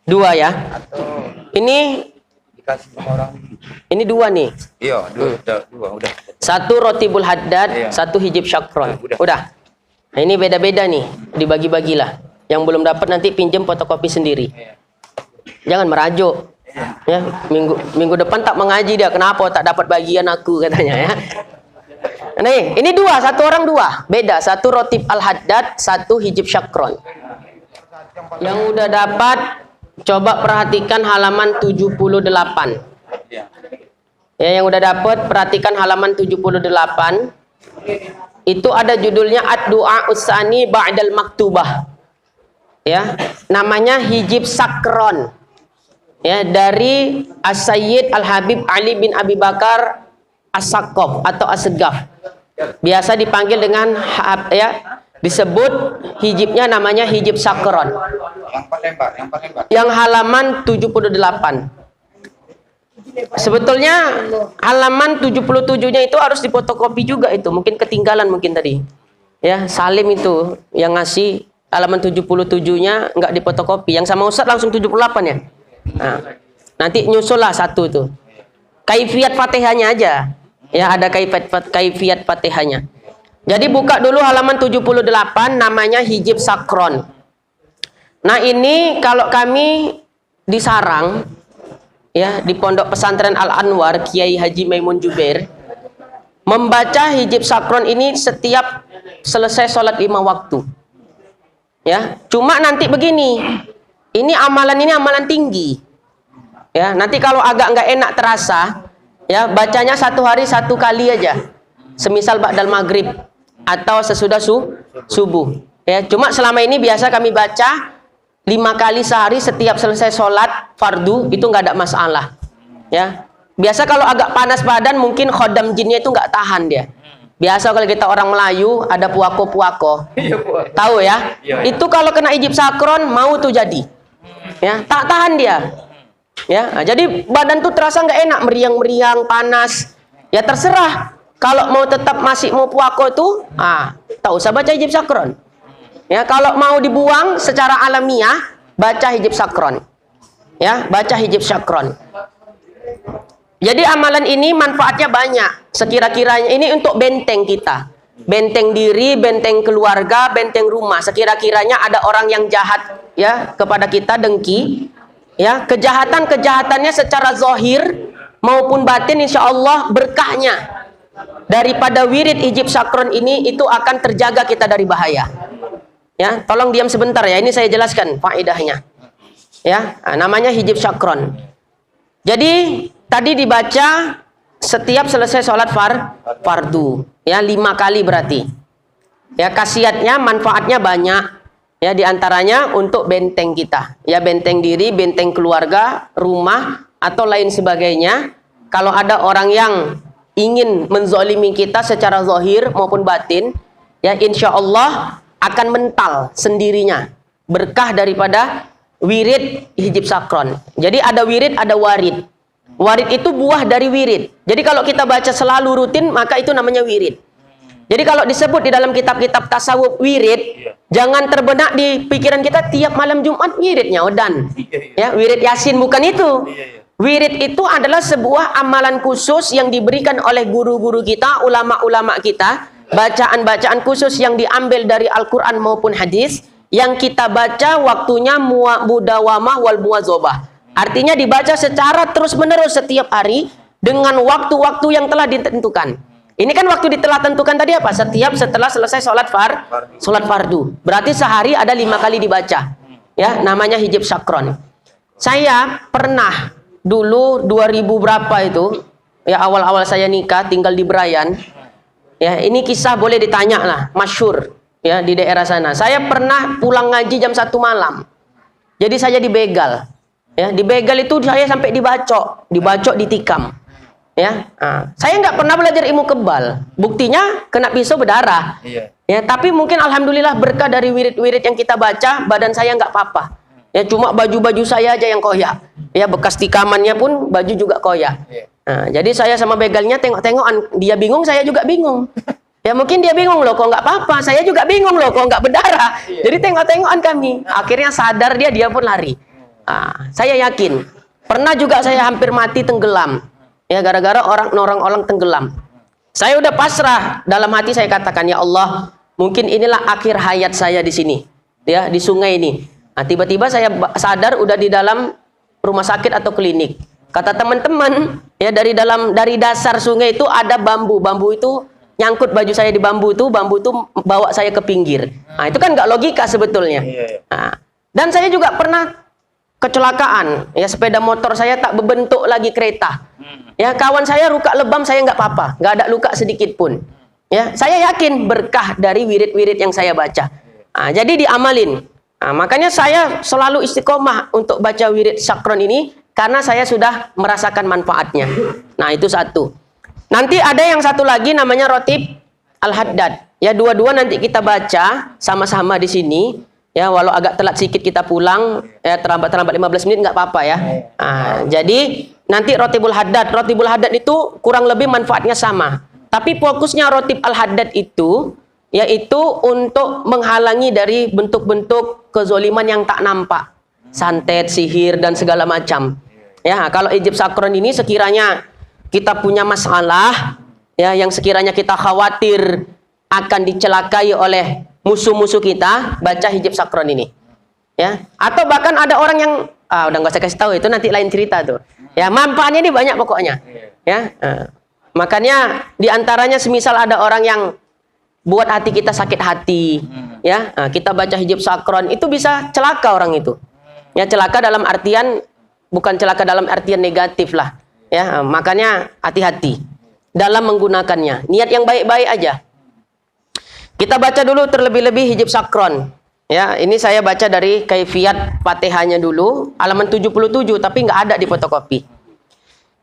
Dua ya. Atau Ini dikasih sama orang? ini dua nih. Iya, dua udah. Satu rotibul haddad, Iya. satu hijib syakron. Udah. Udah. Nah, ini beda-beda nih, dibagi-bagilah. Yang belum dapat nanti pinjam fotokopi sendiri. Iya. Jangan merajuk. Ya, minggu depan tak mengaji dia. Kenapa tak dapat bagian aku katanya ya. Nih, ini dua, satu orang dua. Beda, satu rotib al-haddad, satu hijib syakron. Yang udah dapat coba perhatikan halaman 78. Iya. Ya, yang udah dapat perhatikan halaman 78. Itu ada judulnya ad-du'a usani ba'dal maktubah. Ya, namanya hijib sakron. Ya, dari As-Sayyid Al-Habib Ali bin Abi Bakar As-Saqqaf atau As-Segaf. Biasa dipanggil dengan ya, disebut hijibnya namanya hijib sakron. Yang Palembang, Yang halaman 78. Sebetulnya halaman 77-nya itu harus difotokopi juga itu. Mungkin ketinggalan mungkin tadi. Ya, Salim itu yang ngasih halaman 77-nya nggak difotokopi. Yang sama Ustadz langsung 78 ya. Nah, nanti nyusul lah satu tuh. Kaifiat Fatihahnya aja. Ya, ada kaifiat Fatihahnya. Jadi buka dulu halaman 78 namanya hijib sakron. Nah, ini kalau kami di Sarang ya, di Pondok Pesantren Al-Anwar Kiai Haji Maimun Jubair membaca hijib sakron ini setiap selesai sholat 5 waktu. Ya, cuma nanti begini. Ini amalan tinggi. Ya, nanti kalau agak nggak enak terasa, ya bacanya satu hari satu kali aja. Semisal ba'dal maghrib atau sesudah subuh. Ya, cuma selama ini biasa kami baca 5 kali sehari setiap selesai sholat fardu, itu nggak ada masalah. Ya, biasa kalau agak panas badan mungkin khodam jinnya itu nggak tahan dia. Biasa kalau kita orang Melayu ada puako-puako. Tahu ya? Itu kalau kena hijib sakron mau tuh jadi. Ya, tak tahan dia. Ya, nah, jadi badan tuh terasa nggak enak, meriang-meriang, panas. Ya terserah. Kalau mau tetap masih mau puako itu, tak usah baca hijib sakron. Ya, kalau mau dibuang secara alamiah, baca hijib sakron. Ya, baca hijib sakron. Jadi amalan ini manfaatnya banyak. Sekira-kiranya ini untuk benteng kita. Benteng diri, benteng keluarga, benteng rumah. Sekira-kiranya ada orang yang jahat ya kepada kita, dengki. Ya, kejahatan-kejahatannya secara zahir maupun batin insya Allah berkahnya daripada wirid hijib sakron ini itu akan terjaga kita dari bahaya. Ya, tolong diam sebentar ya. Ini saya jelaskan faedahnya. Ya, namanya hijib sakron. Jadi tadi dibaca setiap selesai sholat fardu. Ya, 5 kali berarti. Ya, khasiatnya, manfaatnya banyak. Ya, diantaranya untuk benteng kita. Ya, benteng diri, benteng keluarga, rumah, atau lain sebagainya. Kalau ada orang yang ingin menzolimi kita secara zahir maupun batin, ya insya Allah akan mental sendirinya. Berkah daripada wirid hijib sakron. Jadi ada wirid, ada warid. Warid itu buah dari wirid. Jadi kalau kita baca selalu rutin, maka itu namanya wirid. Jadi kalau disebut di dalam kitab-kitab tasawuf wirid, jangan terbenak di pikiran kita tiap malam Jumat wiridnya odan. Ya, wirid Yasin bukan itu. Wirid itu adalah sebuah amalan khusus yang diberikan oleh guru-guru kita, ulama-ulama kita, bacaan-bacaan khusus yang diambil dari Al-Qur'an maupun hadis yang kita baca waktunya mudawamah wal muwazabah. Artinya dibaca secara terus-menerus setiap hari dengan waktu-waktu yang telah ditentukan. Ini kan waktu telah tentukan tadi apa? Setiap setelah selesai sholat fardu. Berarti sehari ada 5 kali dibaca. Ya, namanya hijib sakron. Saya pernah dulu 2000 berapa itu, ya awal-awal saya nikah tinggal di Berayan. Ya, ini kisah boleh ditanya lah, masyhur ya di daerah sana. Saya pernah pulang ngaji jam 1 malam. Jadi saya dibegal. Ya, dibegal itu saya sampai dibacok, ditikam. Ya, saya nggak pernah belajar ilmu kebal. Buktinya kena pisau berdarah. Ya, tapi mungkin alhamdulillah berkah dari wirid-wirid yang kita baca, badan saya nggak apa-apa. Ya, cuma baju-baju saya aja yang koyak. Ya, bekas tikamannya pun baju juga koyak. Nah, jadi saya sama begalnya tengok-tengokan. Dia bingung, saya juga bingung. Ya, mungkin dia bingung loh, kok nggak apa-apa. Saya juga bingung loh, kok nggak berdarah. Jadi tengok-tengokan kami. Akhirnya sadar dia pun lari. Saya yakin. Pernah juga saya hampir mati tenggelam. Ya, gara-gara orang tenggelam. Saya udah pasrah, dalam hati saya katakan, ya Allah, mungkin inilah akhir hayat saya di sini, ya, di sungai ini. Tiba-tiba saya sadar udah di dalam rumah sakit atau klinik. Kata teman-teman, ya, dari dasar sungai itu ada bambu itu nyangkut baju saya di bambu itu bawa saya ke pinggir. Itu kan nggak logika sebetulnya. Dan saya juga pernah kecelakaan, ya, sepeda motor saya tak berbentuk lagi kereta. Ya, kawan saya luka lebam, saya nggak apa-apa, nggak ada luka sedikit pun. Ya, saya yakin berkah dari wirid-wirid yang saya baca. Jadi diamalin. Makanya saya selalu istiqomah untuk baca wirid sakron ini karena saya sudah merasakan manfaatnya. Nah, itu satu. Nanti ada yang satu lagi namanya Rotib Al-Haddad. Ya, dua-dua nanti kita baca sama-sama di sini. Ya, walau agak telat sedikit kita pulang, ya, terlambat 15 menit nggak apa-apa ya. Jadi nanti Rotibul Haddad itu kurang lebih manfaatnya sama. Tapi fokusnya Rotib Al-Haddad itu yaitu untuk menghalangi dari bentuk-bentuk kezoliman yang tak nampak, santet, sihir dan segala macam. Ya, kalau ijib sakron ini sekiranya kita punya masalah, ya, yang sekiranya kita khawatir akan dicelakai oleh musuh-musuh kita, baca hijab sakron ini, ya. Atau bahkan ada orang yang udah nggak usah kasih tahu, itu nanti lain cerita tuh, ya. Manfaatnya ini banyak pokoknya, ya. Makanya diantaranya semisal ada orang yang buat hati kita sakit hati, ya, kita baca hijab sakron itu bisa celaka orang itu, ya. Celaka dalam artian bukan celaka dalam artian negatif lah, ya. Makanya hati-hati dalam menggunakannya, niat yang baik-baik aja. Kita baca dulu terlebih-lebih hijab sakron. Ya, ini saya baca dari Kaifiyat Fatihahnya dulu, halaman 77, tapi nggak ada di fotokopi.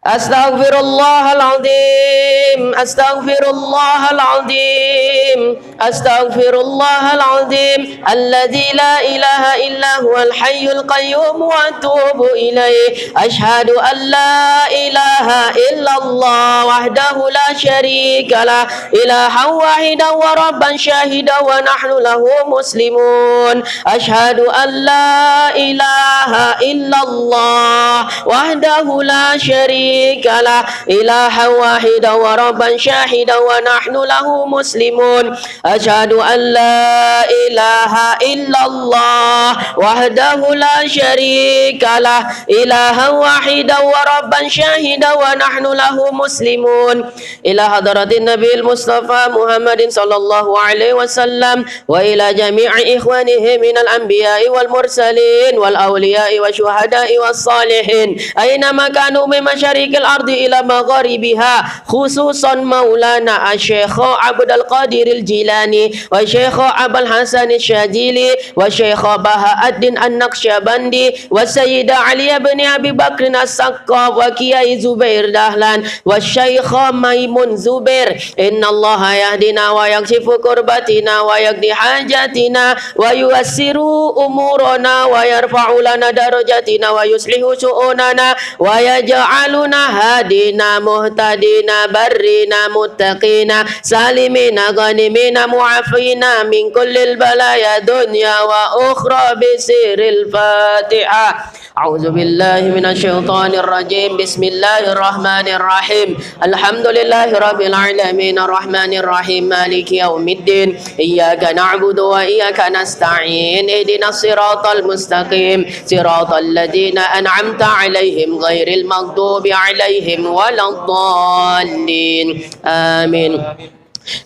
Astaghfirullahaladzim, astaghfirullahaladzim, astaghfirullahaladzim, alladzi la ilaha illa huwal hayyul qayyum wa atubu ilaih. Ashhadu an la ilaha illallah wahdahu la syarika lah, ilahan wahidan wa rabban syahidan wa nahnu lahu muslimun. Ashhadu an la ilaha illallah wahdahu la syarika lah, ilaha wahida wa rabban syahida wa nahnu lahu muslimun. Asyhadu an la ilaha illallah wahdahu la syarika lah, ilaha wahida wa rabban syahida wa nahnu lahu muslimun. Ila hadratin Nabil Mustafa Muhammadin sallallahu alaihi wasallam wa ila jami'i ikhwanihi minal anbiya'i wal mursalin wal awliya'i wa syuhada'i was salihin aina makanu min masyariqil ardi ila magharibiha, khususan Maulana Syekh Abdul Qadir Al-Jilani wa Syekh Abul Hasan Syadzili wa Syekh Bahauddin An-Naqsyabandi wa Sayyid Ali bin Abi Bakr As-Saqqaf wa Kiai Zubair Dahlan wa Syekh Maimun Zubair. Innallaha yahdina wa yakshifu kurbatina wa yaqdi hajatina wa yuyassiru umurana wa yarfa'u lana darajatina wa yuslihu su'unana wa yaj'aluna hadina muhtadina barrina muttaqina salimina ghanimina mu'afina min kullil balaya dunya wa ukhra bisiril Fatihah. A'udzu billahi minasyaitonir rajim. Bismillahirrahmanirrahim. Alhamdulillahirabbil alamin arrahmanir rahim maliki yaumiddin. Iyyaka na'budu wa iyyaka nasta'in. Ihdinas siratal mustaqim. Siratal ladzina an'amta 'alaihim ghairil maghdubi 'alaihim waladdallin. Amin.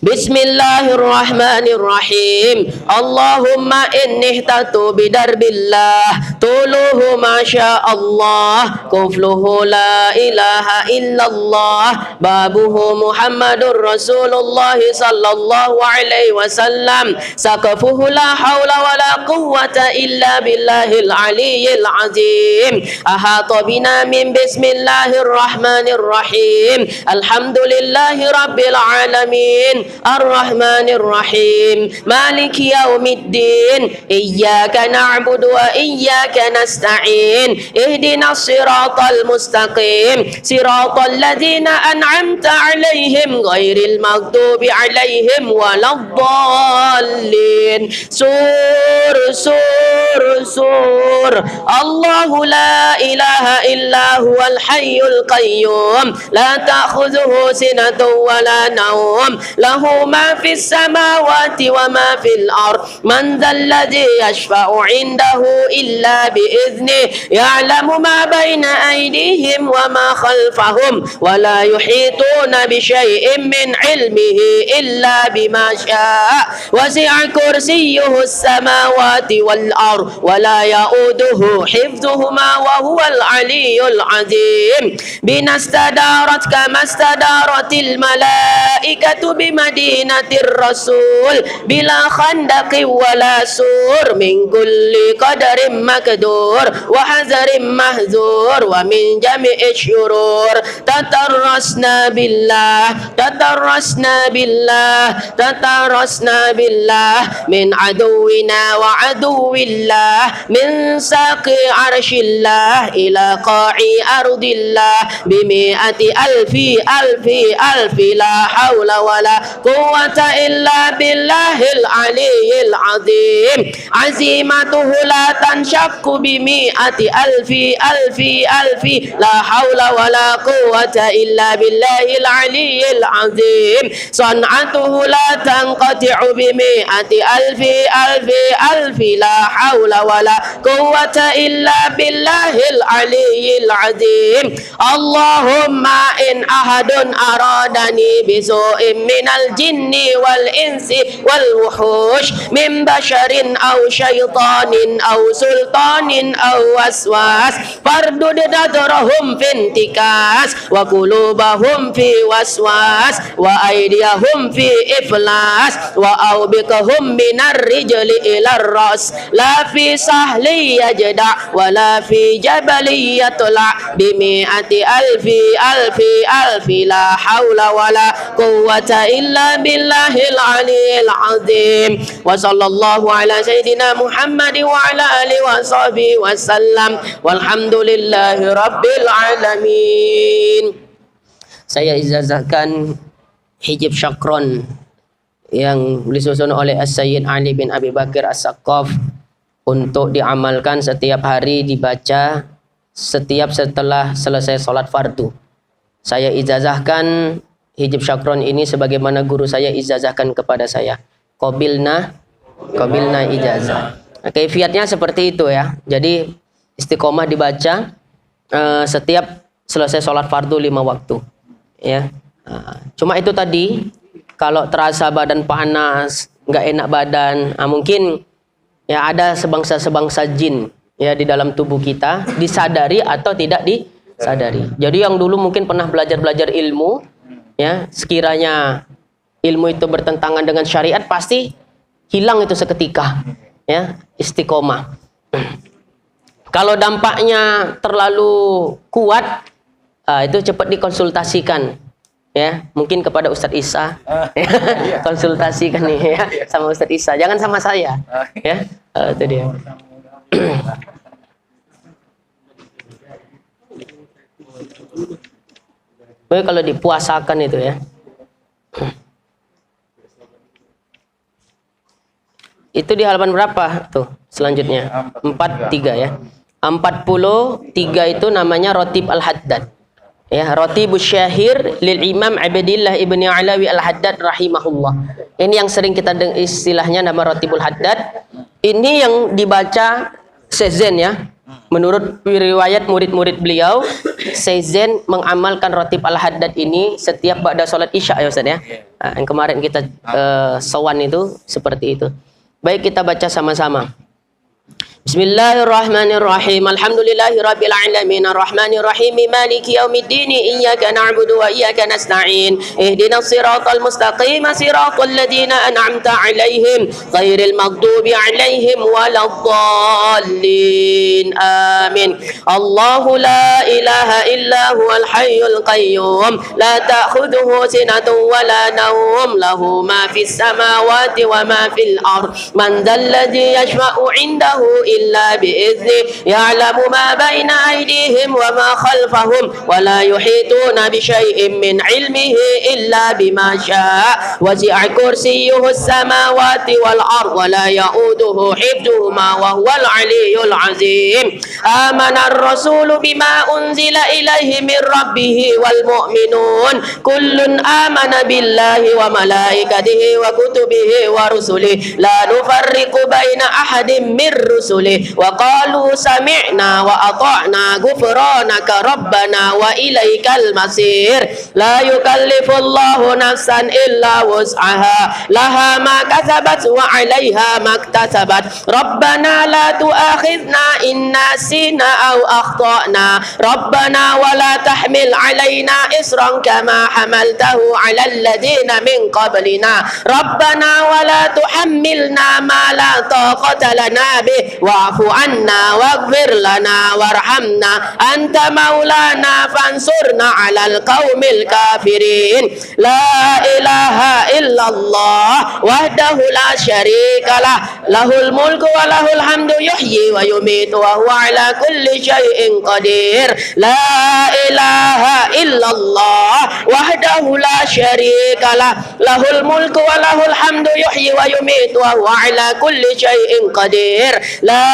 Bismillahirrahmanirrahim. Allahumma inni ihtatu bidarbillah tuluhu masya Allah kufluhu la ilaha illallah babuhu Muhammadur Rasulullah sallallahu alaihi wasallam saqafuhu la hawla wa la quwwata illa billahil aliyyil azim. Ahata bina min bismillahirrahmanirrahim. Alhamdulillahi rabbil alamin. Ar-Rahmanir Rahim Maliki yaumiddin. Iyyaka na'budu wa iyyaka nasta'in. Ihdinas siratal mustaqim. Siratal ladzina an'amta 'alaihim ghairil maghdubi 'alaihim waladdallin. Sur القصور الله لا إله إلا هو الحي القيوم لا تأخذه سنة ولا نوم له ما في السماوات وما في الأرض من ذا الذي يشفع عنده إلا بإذنه يعلم ما بين أيديهم وما خلفهم ولا يحيطون بشيء من علمه إلا بما شاء وسع كرسيه السماوات والأرض ولا يؤوده حفظهما وهو العلي العظيم بنا استدارت كما استدارت الملائكة بمدينة الرسول بلا خندق ولا سور من كل قدر مقدور وحذر محذور ومن جميع الشرور تترسنا بالله تترسنا بالله تترسنا بالله من عدونا وعدو الله من ساق عرش الله إلى قاع أرض الله بمئة ألف ألف ألف لا حول ولا قوة إلا بالله العلي العظيم عزيمته لا تنشق بمئة ألف ألف ألف لا حول ولا قوة إلا بالله العلي العظيم صنعته لا تنقطع بمئة ألف ألف ألف لا حول ولا قوة إلا بالله العلي العظيم اللهم إن أحد أرادني بسوء من الجن والإنس والوحوش من بشر أو شيطان أو سلطان أو وسواس فاردد نذرهم في انتكاس وقلوبهم في وسواس وأيديهم في إفلاس وأوبقهم من الرجل إلى الرأس لا في سهل يجدع ولا في جبل يطلع بمئة ألف ألف ألف لا حول ولا قوة إلا بالله العلي العظيم وصلى الله على سيدنا محمد وعلى آله وصحبه وسلم والحمد لله رب العالمين. Saya ijazahkan hijab syakron yang disusun oleh As-Sayyid Ali bin Abi Bakar As-Saqqaf untuk diamalkan setiap hari, dibaca setiap setelah selesai sholat fardu. Saya ijazahkan hijab syakron ini sebagaimana guru saya ijazahkan kepada saya. Qabilna ijazah. Nah, kaifiatnya seperti itu ya. Jadi istiqomah dibaca setiap selesai sholat fardu 5 waktu. Ya. Cuma itu tadi, kalau terasa badan panas, nggak enak badan, mungkin ya ada sebangsa jin ya di dalam tubuh kita, disadari atau tidak disadari. Jadi yang dulu mungkin pernah belajar ilmu, ya sekiranya ilmu itu bertentangan dengan syariat pasti hilang itu seketika, ya istiqomah. Kalau dampaknya terlalu kuat, itu cepat dikonsultasikan, ya mungkin kepada Ustadz Isa, konsultasikan nih ya sama Ustadz Isa, jangan sama saya, ya itu dia. Kalau dipuasakan itu ya, itu di halaman berapa tuh selanjutnya? 43 ya. 43 itu namanya Rotib Al-Haddad. Ya, Rotibus Syahir lil Imam Abdillah ibni Alawi Al-Haddad rahimahullah. Ini yang sering kita dengar istilahnya nama Rotibul Haddad. Ini yang dibaca Sezen ya. Menurut riwayat murid-murid beliau, Sezen mengamalkan Rotib Al-Haddad ini setiap ba'da salat Isya ya Ustaz ya. Nah, yang kemarin kita sowan itu seperti itu. Baik, kita baca sama-sama. Bismillahirrahmanirrahim. Alhamdulillahirabbil alamin arrahmanir rahim maliki yaumiddin iyyaka na'budu wa iyyaka nasta'in ihdinas siratal mustaqim siratal ladzina an'amta 'alaihim ghairil maghdubi 'alaihim waladdallin. Amin. Allahu la ilaha illa huwal hayyul qayyum la ta'khudhuhu sinatun wa la nawm lahu ma fis samawati wa ma fil ard man dzal ladzi yashfa'u 'indahu إلا بإذنه يعلم ما بين أيديهم وما خلفهم ولا يحيطون بشيء من علمه إلا بما شاء وسع كرسيه السماوات والأرض ولا يؤوده حفظهما وهو العلي العظيم آمن الرسول بما أنزل إليه من ربه والمؤمنون كل آمن بالله وملائكته وكتبه ورسله لا نفرق بين أحد من رسله وقالوا سمعنا وأطعنا غفرانك ربنا وإليك المصير لا يكلف الله نفسا إلا وسعها لها ما كسبت وعليها ما اكتسبت ربنا لا تؤاخذنا إن نسينا أو أخطأنا ربنا ولا تحمل علينا إصرا كما حملته على الذين من قبلنا ربنا ولا تحملنا ما لا طاقة لنا به واعف عنا واغفر لنا وارحمنا أنت مولانا فانصرنا على القوم الكافرين لا إله إلا الله وحده لا شريك له له الملك وله الحمد يحيي ويميت وهو على كل شيء قدير لا إله إلا الله وحده لا شريك له له الملك وله الحمد يحيي ويميت وهو على كل شيء قدير لا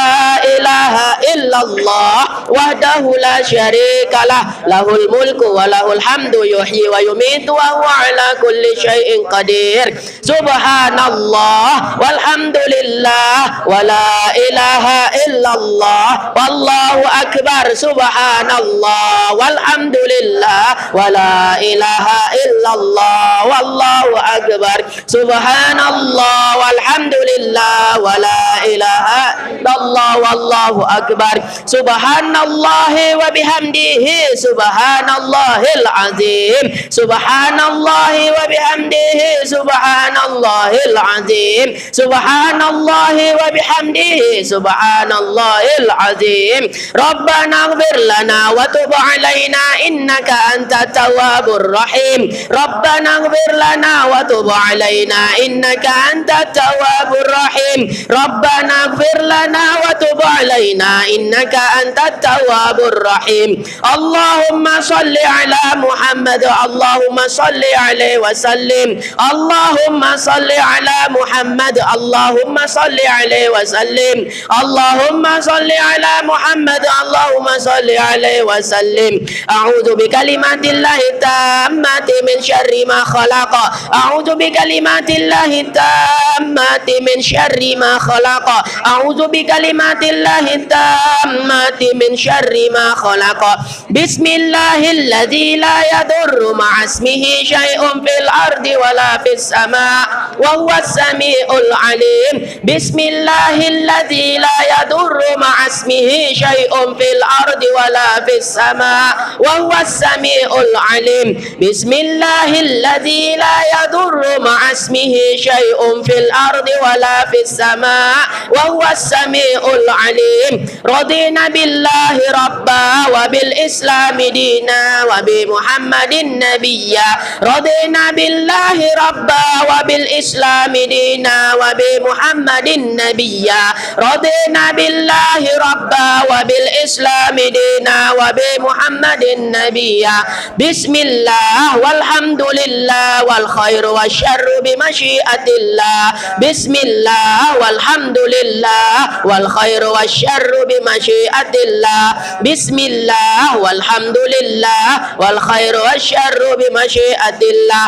إله إلا الله وحده لا شريك له له الملك وله الحمد يحيي ويميت وهو على كل شيء قدير سبحان الله والحمد لله ولا إله إلا الله والله أكبر سبحان الله والحمد لله ولا إله إلا الله والله أكبر سبحان الله والحمد لله ولا إله إلا الله والله أكبر سبحان الله وبحمده سبحان الله العظيم سبحان الله وبحمده سبحان الله العظيم سبحان الله وبحمده سبحان الله العظيم ربنا اغفر لنا وتب علينا إنك أنت التواب الرحيم ربنا اغفر لنا وتب علينا إنك أنت التواب الرحيم ربنا اغفر لنا وتب علينا إنك أنت التواب الرحيم اللهم صل على محمد اللهم صل عليه وسلم اللهم صل على محمد اللهم صل عليه وسلم اللهم صل على محمد اللهم صل عليه وسلم أعوذ بكلمات الله التامات من شر ما خلق أعوذ بكلمات الله التامات من شر ما خلق أعوذ بكلمات الله التامات من شر ما خلق بسم الله الذي لا يضر مع اسمه شيء في الأرض ولا في السماء وهو السميع العليم بسم الله الذي لا يضر مع اسمه شيء في الأرض ولا في السماء وهو السميع العليم بسم الله الذي لا يضر مع اسمه شيء في الأرض ولا في السماء وهو السميع العليم رضينا بالله ربا وبالإسلام دينا وبمحمد نبيا رضينا بالله ربا وبالإسلام دينا وبمحمد نبيا رضينا بالله ربا وبالإسلام دينا وبمحمد نبيا بسم الله والحمد لله والخير والشر بمشيئة الله بسم الله والحمد لله والخير والشر بمشيئة الله بسم الله والحمد لله والخير والشر بمشيئة الله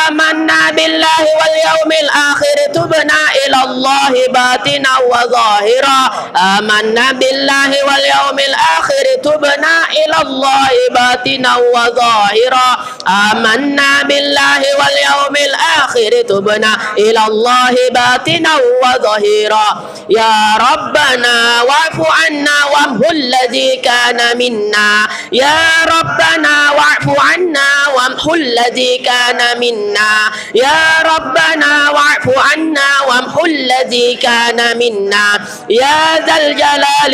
آمنا بالله واليوم الآخر تبنا إلى الله باطنا وظاهرا آمنا بالله واليوم الآخر تبنا إلى الله باطنا وظاهرا آمنا بالله واليوم الآخر تبنا إلى الله باطنا وظاهرا يا ربنا واعف عنا وامه الذي كان منا يا ربنا واعف عنا وامه الذي كان منا يا ربنا واعف عنا وامه الذي كان منا يا ذا الجلال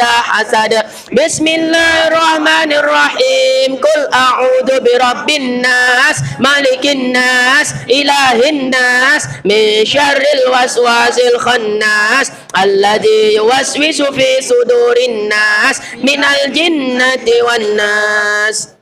hasad. Bismillahirrahmanirrahim. Qul a'udzu birabbin nas, malikin nas, ilahin nas, min syarril waswasil khannas, alladzi yuwaswisu fi sudurin nas, minal jinnati wan nas.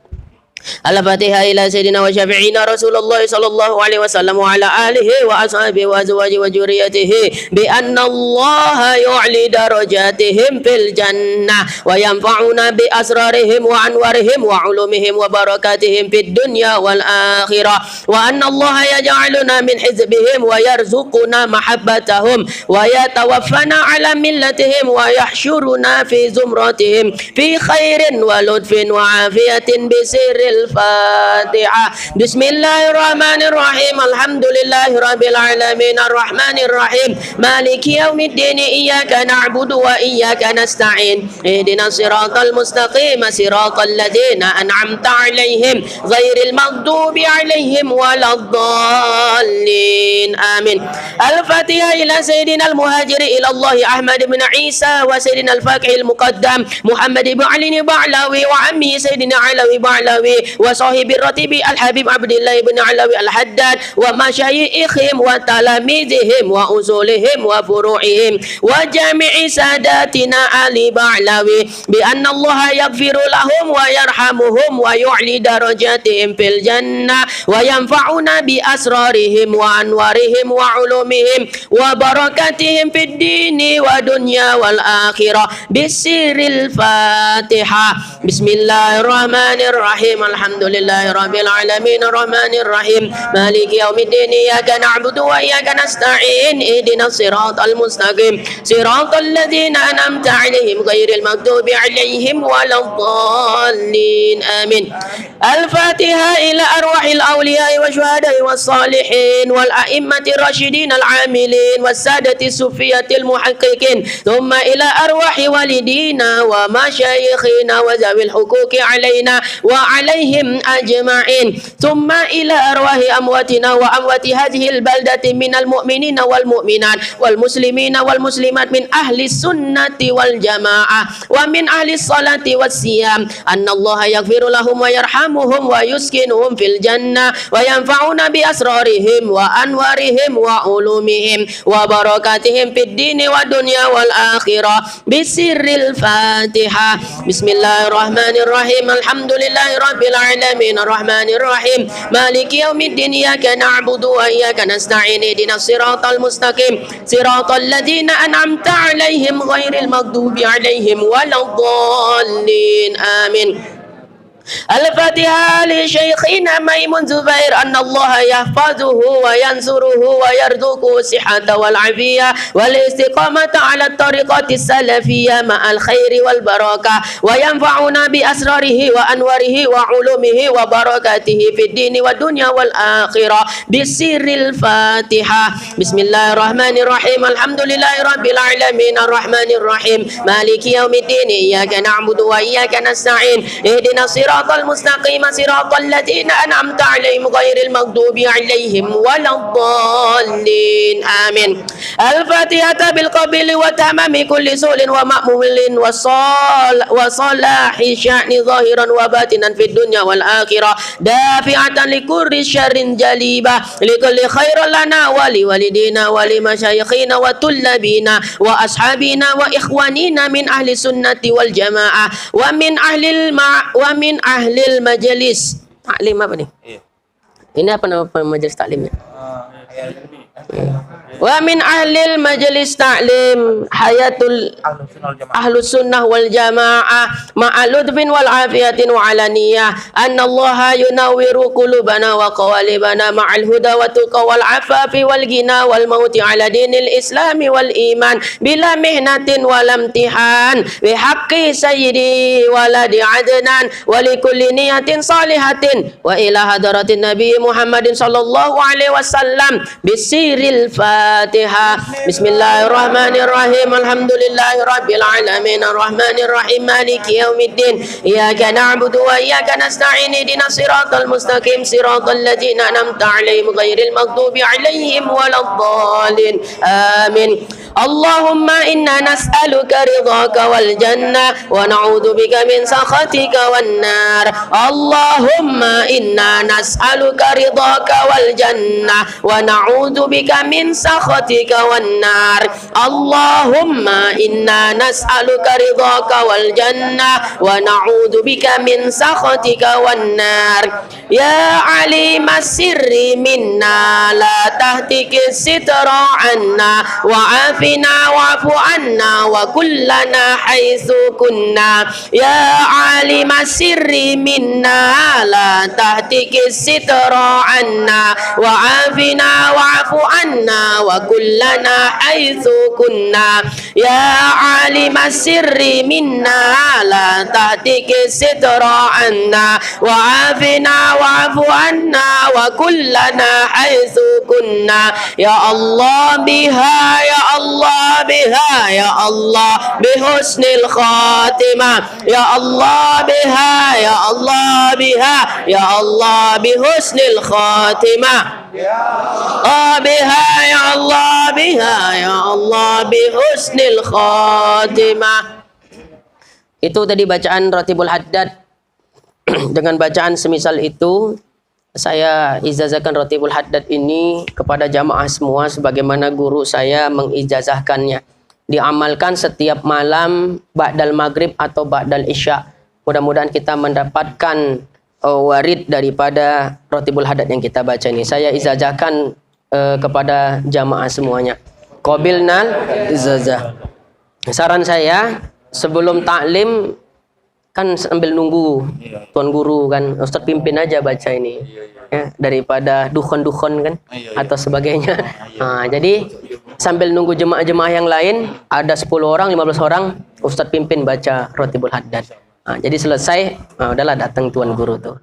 Al-Fatihah ila Sayyidina wa syafi'ina Rasulullah sallallahu alaihi wasallam wa ala alihi wa ashabihi wa azwajihi wa dzurriyyatihi bi anna Allah yu'li darajatihim fil jannah wa yanfa'una bi asrarihim wa anwarihim wa ulumihim wa barakatihim fid dunya wal akhirah wa anna Allah yaj'aluna min hizbihim wa yarzuquna mahabbatahum wa yatawaffana ala millatihim wa yahsyuruna fi zumratihim fi khairin wa lutfin wa afiyatin bi sirri الفاتحة بسم الله الرحمن الرحيم الحمد لله رب العالمين الرحمن الرحيم مالك يوم الدين إياك نعبد وإياك نستعين اهدنا الصراط المستقيم صراط الذين أنعمت عليهم غير المغضوب عليهم ولا الضالين آمين. الفاتحة إلى سيدنا المهاجر إلى الله أحمد بن عيسى وسيدنا الفاقه المقدم محمد بن علي بعلوي وعمه سيدنا علوي بعلوي وصاحب الرتيب الحبيب عبد الله بن علوي الحداد ومشايخهم وتلاميذهم وأصولهم وفروعهم وجميع ساداتنا علي بعلوي بأن الله يغفر لهم ويرحمهم ويعلي درجاتهم في الجنة وينفعنا بأسرارهم وأنوارهم وعلومهم وبركاتهم في الدين والدنيا والآخرة بالسر الفاتحة بسم الله الرحمن الرحيم الحمد لله رب العالمين الرحمن الرحيم مالك يوم الدين إياك نعبد وإياك نستعين اهدنا الصراط المستقيم صراط الذين أنعمت عليهم غير المغضوب عليهم ولا الضالين آمين. الفاتحة إلى أرواح الأولياء والشهداء والصالحين والأئمة الراشدين العاملين والسادة الصوفية المحققين ثم إلى أرواح والدينا ومشايخنا وذوي الحقوق علينا وعليهم أجمعين ثم إلى أرواح أمواتنا وأموات هذه البلدة من المؤمنين والمؤمنات والمسلمين والمسلمات من أهل السنة والجماعة ومن أهل الصلاة والصيام أن الله يغفر لهم ويرحمهم ويسكنهم في الجنة وينفعنا بأسرارهم وأنوارهم وعلومهم وبركاتهم في الدين والدنيا والآخرة بسر الفاتحة بسم الله الرحمن الرحيم الحمد لله رب العالمين الرحمن الرحيم مالك يوم الدين إياك نعبد وإياك نستعين اهدنا الصراط المستقيم صراط الذين أنعمت عليهم غير المغضوب عليهم ولا الضالين آمين. الفاتحة لشيخنا ميمون زبير أن الله يحفظه وينصره ويرزقه الصحة والعافية والاستقامة على الطريقة السلفية مع الخير والبركة وينفعنا بأسراره وأنواره وعلومه وبركاته في الدين والدنيا والآخرة بسر الفاتحة بسم الله الرحمن الرحيم الحمد لله رب العالمين الرحمن الرحيم مالك يوم الدين إياك نعبد وإياك نستعين اهدنا الصراط المستقيم صراط الذين أنعمت عليهم غير المغضوب عليهم ولا الضالين آمين. الفاتحة بالقبول وتمام كل سؤل ومأمول وصلاح شأن ظاهرا وباطنا في الدنيا والآخرة دافعة لكل شر جليبة لكل خير لنا ولوالدينا ولمشايخنا وطلابنا وأصحابنا وإخواننا من أهل السنة والجماعة ومن أهل المجلس taklim apa nih? Iya. Ini apa nama majelis taklimnya? Ya, Wa min ahlil majlis ta'lim hayatul ahlus sunnah wal jamaah ma'aludbin wal afiyatin wa alaniyah anna allaha yunawwiru qulubana wa qawalibana ma'al huda wa tuqa wal afafi wal gina wal mauti ala dinil islami wal iman bila mihnatin wal imtihan bi haqqi sayyidi waladi adnan wa li kulli niyatin salihatin wa ila hadaratin nabi Muhammadin sallallahu alaihi wasallam bisiril Fatihah. Bismillahirrahmanirrahim. Alhamdulillahi rabbil alamin arrahmanir rahim maliki yaumiddin. Iyyaka na'budu wa iyyaka nasta'in ihdinas siratal mustaqim siratal ladzina an'amta 'alaihim ghairil maghdubi 'alaihim waladdallin. Amin. Allahumma inna nas'aluka ridhaka wal jannah wa na'udzu bika min sakhatika wan nar. Allahumma inna nas'aluka ridhaka wal jannah wa na'udzu bika min sakhatika wan nar. Allahumma inna nas'aluka ridhaka wal jannah wa na'udzu bika min sakhatika wan nar. Ya alimas sirri minna la tahtikis sitra anna wa afina wa'fu anna wa kullana haitsu kunna. Ya alimas sirri minna la tahtikis sitra anna wa afina wa'fu anna wa kullana haitsu kunna. Ya alimas sirri minna la tahtikis sitra anna wa afina wa'fu anna wa kullana haitsu kunna. Ya Allah biha, ya Allah biha, ya Allah bihusnil khatimah. Ya Allah biha, ya Allah biha, ya Allah bihusnil khatimah. biha ya Allah biha ya Allah bihusnil khatimah. Itu tadi bacaan Ratibul Haddad. Dengan bacaan semisal itu saya ijazahkan Ratibul Haddad ini kepada jamaah semua sebagaimana guru saya mengijazahkannya. Diamalkan setiap malam ba'dal maghrib atau ba'dal isya. Mudah-mudahan kita mendapatkan warid daripada Ratibul Haddad yang kita baca ini. Saya ijazahkan kepada jamaah semuanya. Qabilnal ijazah. Saran saya sebelum taklim kan sambil nunggu tuan guru kan, Ustadz pimpin aja baca ini ya, daripada dukhon-dukhon kan atau sebagainya. Nah, jadi sambil nunggu jemaah-jemaah yang lain ada 10 orang 15 orang Ustadz pimpin baca Ratibul Haddad. Nah, jadi selesai udahlah datang tuan guru tuh.